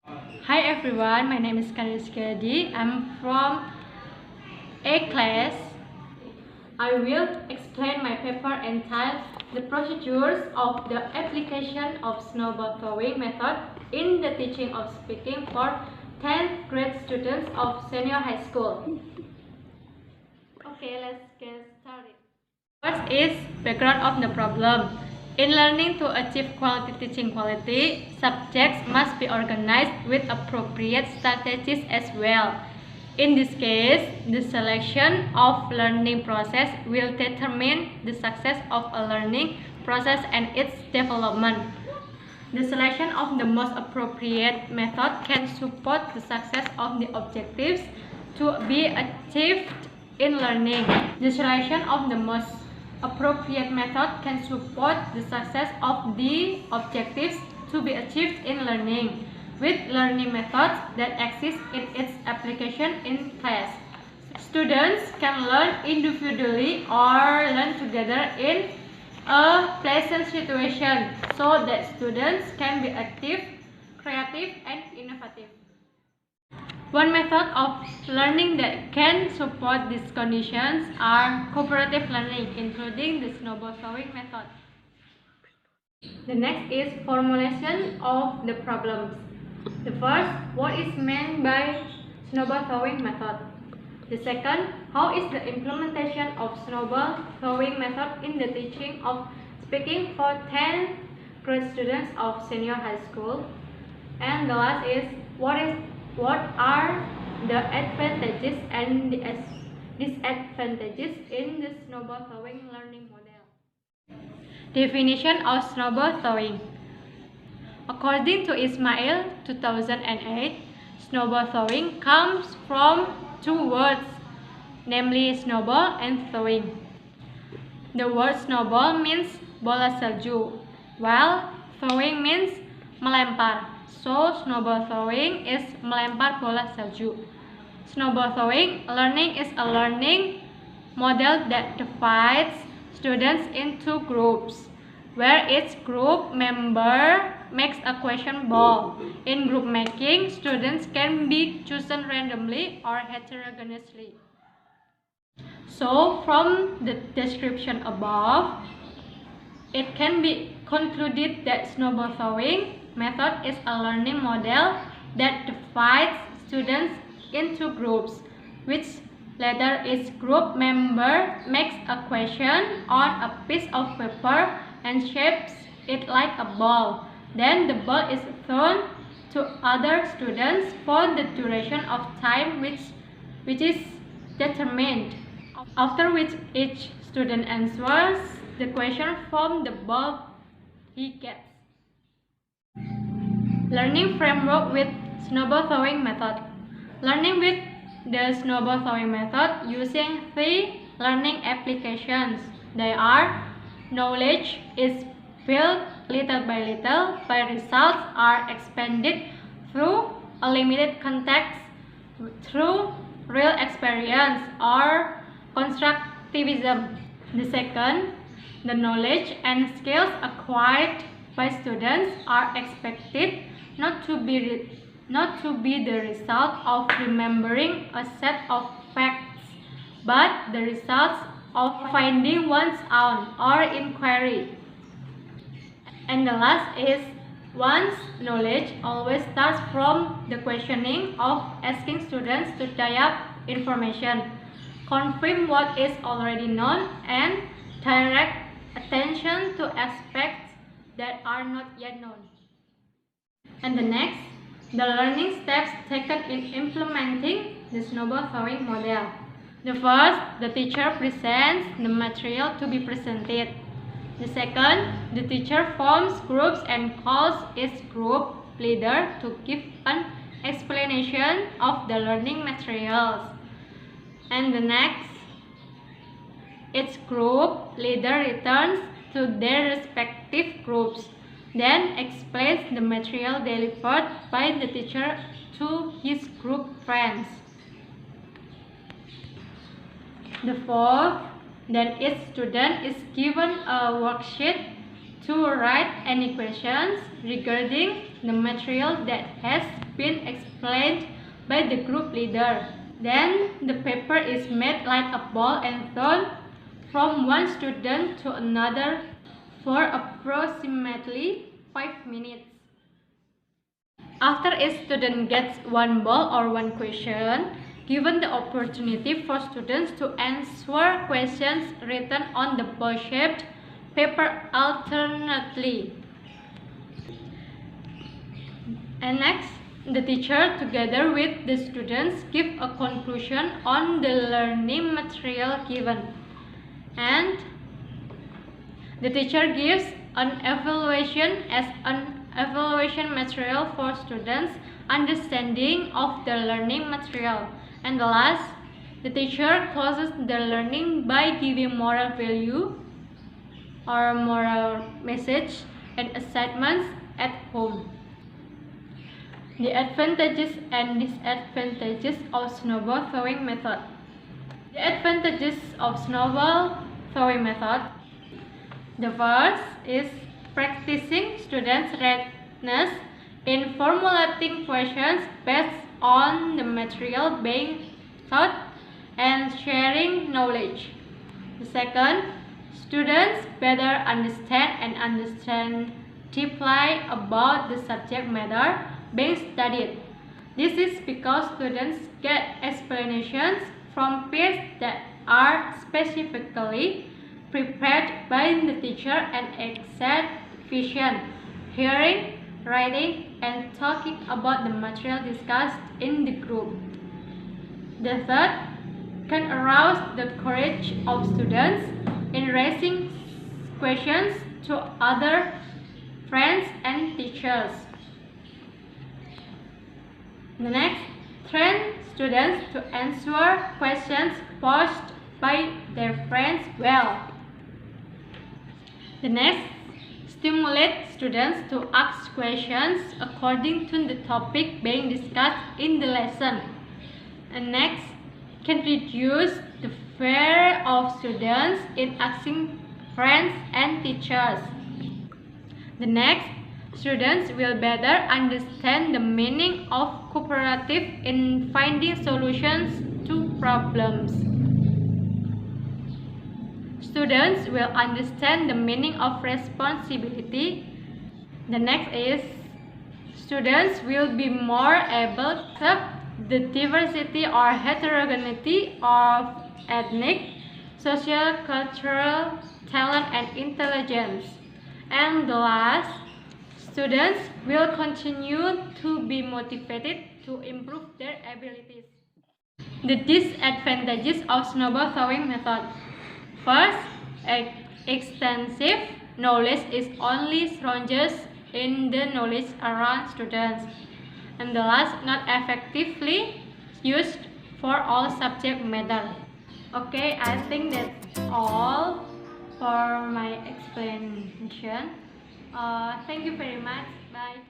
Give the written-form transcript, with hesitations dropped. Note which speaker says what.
Speaker 1: Hi everyone, my name is Karin Rizkihadi. I'm from A class. I will explain my paper entitled The Procedures of the Application of Snowball Throwing Method in the Teaching of Speaking for 10th grade students of senior high school. Okay, let's get started. First is background of the problem. In learning to achieve quality teaching quality, subjects must be organized with appropriate strategies as well. In this case, the selection of learning process will determine the success of a learning process and its development. The selection of the most appropriate method can support the success of the objectives to be achieved in learning. The selection of the most appropriate method can support the success of the objectives to be achieved in learning, with learning methods that exist in its application in class. Students can learn individually or learn together in a pleasant situation so that students can be active, creative, and innovative. One method of learning that can support these conditions are cooperative learning, including the snowball throwing method. The next is formulation of the problems. The first, what is meant by snowball throwing method? The second, how is the implementation of snowball throwing method in the teaching of speaking for 10th grade students of senior high school? And the last is, what are the advantages and disadvantages in the snowball throwing learning model? Definition of snowball throwing. According to Ismail 2008, snowball throwing comes from two words, namely snowball and throwing. The word snowball means bola salju, while throwing means melempar. So, snowball throwing is melempar bola salju. Snowball throwing learning is a learning model that divides students into groups, where each group member makes a question ball. In group making, students can be chosen randomly or heterogeneously. So, from the description above, it can be concluded that snowball throwing method is a learning model that divides students into groups, which later each group member makes a question on a piece of paper and shapes it like a ball. Then the ball is thrown to other students for the duration of time which is determined, after which each student answers the question from the ball he gets. Learning framework with snowball throwing method. Learning with the snowball throwing method using three learning applications. They are: knowledge is built little by results are expanded through a limited context through real experience or constructivism. The second, the knowledge and skills acquired by students are expected not to be the result of remembering a set of facts, but the results of finding one's own or inquiry. And the last is, one's knowledge always starts from the questioning of asking students to tie up information, confirm what is already known, and direct attention to aspects that are not yet known. And the next, the learning steps taken in implementing the snowball throwing model. The first, the teacher presents the material to be presented. The second, the teacher forms groups and calls each group leader to give an explanation of the learning materials. And the next, each group leader returns to their respective groups, then explains the material delivered by the teacher to his group friends. The fourth, then each student is given a worksheet to write any questions regarding the material that has been explained by the group leader. Then the paper is made like a ball and thrown from one student to another for approximately 5 minutes. After each student gets one ball or one question, given the opportunity for students to answer questions written on the ball-shaped paper alternately. And next, the teacher together with the students give a conclusion on the learning material given. And the teacher gives an evaluation as an evaluation material for students' understanding of the learning material. And the last, the teacher closes the learning by giving moral value or moral message and assignments at home. The advantages and disadvantages of snowball throwing method. The advantages of snowball throwing method. The first is practicing students' readiness in formulating questions based on the material being taught and sharing knowledge. The second, students better understand and understand deeply about the subject matter being studied. This is because students get explanations from peers that are specifically prepared by the teacher and exert vision, hearing, writing, and talking about the material discussed in the group. The third, can arouse the courage of students in raising questions to other friends and teachers. The next, train students to answer questions posed by their friends well. The next, stimulate students to ask questions according to the topic being discussed in the lesson. And next, can reduce the fear of students in asking friends and teachers. The next, students will better understand the meaning of cooperative in finding solutions to problems. Students will understand the meaning of responsibility. The next is, students will be more able to accept the diversity or heterogeneity of ethnic, social, cultural, talent, and intelligence. And the last, students will continue to be motivated to improve their abilities. The disadvantages of snowball throwing method. First, extensive knowledge is only strongest in the knowledge around students. And the last, not effectively used for all subject matter. Okay, I think that's all for my explanation. Thank you very much. Bye.